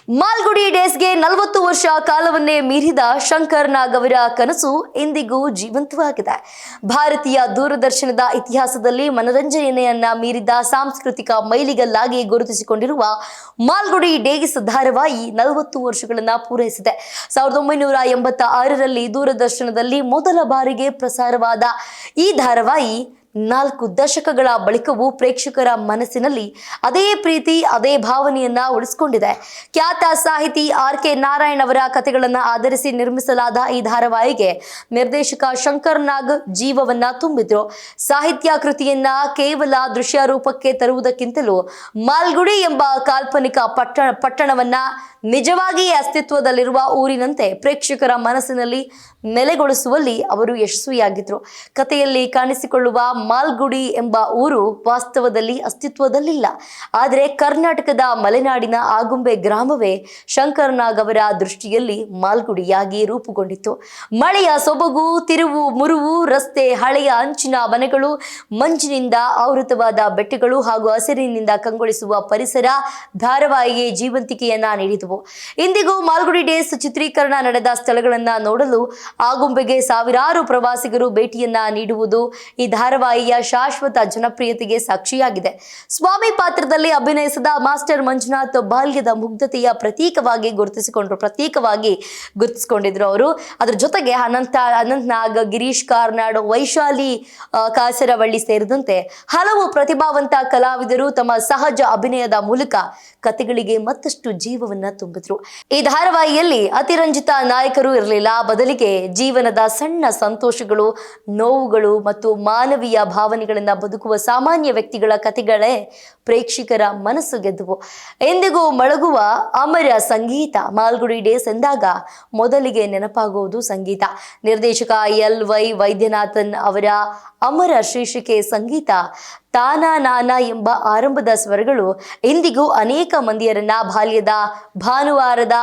ಮಾಲ್ಗುಡಿ ಡೇಸ್ಗೆ 40 ವರ್ಷ ಕಾಲವನ್ನೇ ಮೀರಿದ ಶಂಕರ್ ನಾಗ್ ಅವರ ಕನಸು ಇಂದಿಗೂ ಜೀವಂತವಾಗಿದೆ. ಭಾರತೀಯ ದೂರದರ್ಶನದ ಇತಿಹಾಸದಲ್ಲಿ ಮನರಂಜನೆಯನ್ನ ಮೀರಿದ ಸಾಂಸ್ಕೃತಿಕ ಮೈಲಿಗಲ್ಲಾಗಿ ಗುರುತಿಸಿಕೊಂಡಿರುವ ಮಾಲ್ಗುಡಿ ಡೇಸ್ ಧಾರಾವಾಹಿ 40 ವರ್ಷಗಳನ್ನು ಪೂರೈಸಿದೆ. 1986ರಲ್ಲಿ ದೂರದರ್ಶನದಲ್ಲಿ ಮೊದಲ ಬಾರಿಗೆ ಪ್ರಸಾರವಾದ ಈ ಧಾರಾವಾಹಿ 4 ದಶಕಗಳ ಬಳಿಕವೂ ಪ್ರೇಕ್ಷಕರ ಮನಸ್ಸಿನಲ್ಲಿ ಅದೇ ಪ್ರೀತಿ ಅದೇ ಭಾವನೆಯನ್ನ ಉಳಿಸಿಕೊಂಡಿದೆ. ಖ್ಯಾತ ಸಾಹಿತಿ ಆರ್.ಕೆ. ನಾರಾಯಣ್ ಅವರ ಕಥೆಗಳನ್ನು ಆಧರಿಸಿ ನಿರ್ಮಿಸಲಾದ ಈ ಧಾರಾವಾಹಿಗೆ ನಿರ್ದೇಶಕ ಶಂಕರ್ ನಾಗ್ ಜೀವವನ್ನ ತುಂಬಿದ್ರು. ಸಾಹಿತ್ಯ ಕೃತಿಯನ್ನ ಕೇವಲ ದೃಶ್ಯ ರೂಪಕ್ಕೆ ತರುವುದಕ್ಕಿಂತಲೂ ಮಾಲ್ಗುಡಿ ಎಂಬ ಕಾಲ್ಪನಿಕ ಪಟ್ಟಣವನ್ನ ನಿಜವಾಗಿ ಅಸ್ತಿತ್ವದಲ್ಲಿರುವ ಊರಿನಂತೆ ಪ್ರೇಕ್ಷಕರ ಮನಸ್ಸಿನಲ್ಲಿ ನೆಲೆಗೊಳಿಸುವಲ್ಲಿ ಅವರು ಯಶಸ್ವಿಯಾಗಿದ್ರು. ಕಥೆಯಲ್ಲಿ ಕಾಣಿಸಿಕೊಳ್ಳುವ ಮಾಲ್ಗುಡಿ ಎಂಬ ಊರು ವಾಸ್ತವದಲ್ಲಿ ಅಸ್ತಿತ್ವದಲ್ಲಿಲ್ಲ. ಆದರೆ ಕರ್ನಾಟಕದ ಮಲೆನಾಡಿನ ಆಗುಂಬೆ ಗ್ರಾಮವೇ ಶಂಕರ್ ನಾಗ್ ಅವರ ದೃಷ್ಟಿಯಲ್ಲಿ ಮಾಲ್ಗುಡಿಯಾಗಿ ರೂಪುಗೊಂಡಿತ್ತು. ಮಳೆಯ ಸೊಬಗು, ತಿರುವು ಮುರುವು ರಸ್ತೆ, ಹಳೆಯ ಅಂಚಿನ ಮನೆಗಳು, ಮಂಜಿನಿಂದ ಆವೃತವಾದ ಬೆಟ್ಟಗಳು ಹಾಗೂ ಹಸಿರಿನಿಂದ ಕಂಗೊಳಿಸುವ ಪರಿಸರ ಧಾರಾವಾಹಿಗೆ ಜೀವಂತಿಕೆಯನ್ನ ನೀಡಿದವು. ಇಂದಿಗೂ ಮಾಲ್ಗುಡಿ ಡೇಸ್ ಚಿತ್ರೀಕರಣ ನಡೆದ ಸ್ಥಳಗಳನ್ನ ನೋಡಲು ಆಗುಂಬೆಗೆ ಸಾವಿರಾರು ಪ್ರವಾಸಿಗರು ಭೇಟಿಯನ್ನ ನೀಡುವುದು ಈ ಧಾರಾವಾಹಿಯ ಶಾಶ್ವತ ಜನಪ್ರಿಯತೆಗೆ ಸಾಕ್ಷಿಯಾಗಿದೆ. ಸ್ವಾಮಿ ಪಾತ್ರದಲ್ಲಿ ಅಭಿನಯಿಸಿದ ಮಾಸ್ಟರ್ ಮಂಜುನಾಥ್ ಬಾಲ್ಯದ ಮುಗ್ಧತೆಯ ಪ್ರತೀಕವಾಗಿ ಗುರುತಿಸಿಕೊಂಡಿದ್ರು ಅವರು. ಅದ್ರ ಜೊತೆಗೆ ಅನಂತ್ ನಾಗ್, ಗಿರೀಶ್ ಕಾರ್ನಾಡ್, ವೈಶಾಲಿ ಕಾಸರವಳ್ಳಿ ಸೇರಿದಂತೆ ಹಲವು ಪ್ರತಿಭಾವಂತ ಕಲಾವಿದರು ತಮ್ಮ ಸಹಜ ಅಭಿನಯದ ಮೂಲಕ ಕಥೆಗಳಿಗೆ ಮತ್ತಷ್ಟು ಜೀವವನ್ನ ತುಂಬಿದ್ರು. ಈ ಧಾರಾವಾಹಿಯಲ್ಲಿ ಅತಿರಂಜಿತ ನಾಯಕರು ಇರಲಿಲ್ಲ. ಬದಲಿಗೆ ಜೀವನದ ಸಣ್ಣ ಸಂತೋಷಗಳು, ನೋವುಗಳು ಮತ್ತು ಮಾನವೀಯ ಭಾವನೆಗಳನ್ನ ಬದುಕುವ ಸಾಮಾನ್ಯ ವ್ಯಕ್ತಿಗಳ ಕಥೆಗಳೇ ಪ್ರೇಕ್ಷಕರ ಮನಸ್ಸು ಗೆದ್ದುವು. ಎಂದಿಗೂ ಮೊಳಗುವ ಅಮರ ಸಂಗೀತ. ಮಾಲ್ಗುಡಿ ಡೇಸ್ ಎಂದಾಗ ಮೊದಲಿಗೆ ನೆನಪಾಗುವುದು ಸಂಗೀತ. ನಿರ್ದೇಶಕ ಎಲ್.ವೈ. ವೈದ್ಯನಾಥನ್ ಅವರ ಅಮರ ಶೀರ್ಷಿಕೆ ಸಂಗೀತ ತಾನಾ ನಾನಾ ಎಂಬ ಆರಂಭದ ಸ್ವರಗಳು ಇಂದಿಗೂ ಅನೇಕ ಮಂದಿಯರನ್ನ ಬಾಲ್ಯದ ಭಾನುವಾರದ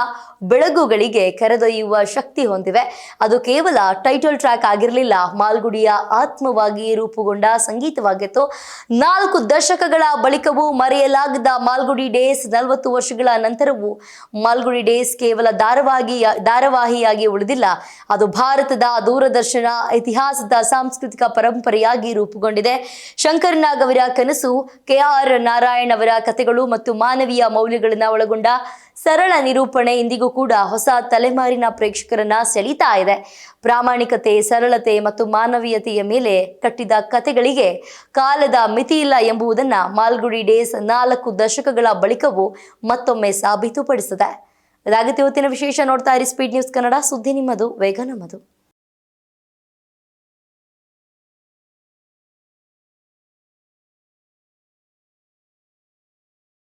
ಬೆಳಗುಗಳಿಗೆ ಕರೆದೊಯ್ಯುವ ಶಕ್ತಿ ಹೊಂದಿವೆ. ಅದು ಕೇವಲ ಟೈಟಲ್ ಟ್ರ್ಯಾಕ್ ಆಗಿರಲಿಲ್ಲ, ಮಾಲ್ಗುಡಿಯ ಆತ್ಮವಾಗಿ ರೂಪುಗೊಂಡ ಸಂಗೀತವಾಗಿತ್ತು. 4 ದಶಕಗಳ ಬಳಿಕವೂ ಮರೆಯಲಾಗದ ಮಾಲ್ಗುಡಿ ಡೇಸ್. 40 ವರ್ಷಗಳ ನಂತರವೂ ಮಾಲ್ಗುಡಿ ಡೇಸ್ ಕೇವಲ ಧಾರಾವಾಹಿಯಾಗಿ ಉಳಿದಿಲ್ಲ, ಅದು ಭಾರತದ ದೂರದರ್ಶನ ಇತಿಹಾಸದ ಸಾಂಸ್ಕೃತಿಕ ಪರಂಪರೆಯಾಗಿ ರೂಪುಗೊಂಡಿದೆ. ಶಂಕರ್ ನಾಗ್ ಅವರ ಕನಸು, ಕೆ.ಆರ್. ನಾರಾಯಣ್ ಅವರ ಕಥೆಗಳು ಮತ್ತು ಮಾನವೀಯ ಮೌಲ್ಯಗಳನ್ನು ಒಳಗೊಂಡ ಸರಳ ನಿರೂಪಣೆ ಇಂದಿಗೂ ಕೂಡ ಹೊಸ ತಲೆಮಾರಿನ ಪ್ರೇಕ್ಷಕರನ್ನ ಸೆಳೀತಾ ಇದೆ. ಪ್ರಾಮಾಣಿಕತೆ, ಸರಳತೆ ಮತ್ತು ಮಾನವೀಯತೆಯ ಮೇಲೆ ಕಟ್ಟಿದ ಕಥೆಗಳಿಗೆ ಕಾಲದ ಮಿತಿಯಿಲ್ಲ ಎಂಬುದನ್ನು ಮಾಲ್ಗುಡಿ ಡೇಸ್ 4 ದಶಕಗಳ ಬಳಿಕವೂ ಮತ್ತೊಮ್ಮೆ ಸಾಬೀತುಪಡಿಸಿದೆ. ಇದಾಗಿತ್ತು ಇವತ್ತಿನ ವಿಶೇಷ. ನೋಡ್ತಾ ಇರಿ ಸ್ಪೀಡ್ ನ್ಯೂಸ್ ಕನ್ನಡ. ಸುದ್ದಿ ನಿಮ್ಮದು, ವೇಗ ನಮ್ಮದು.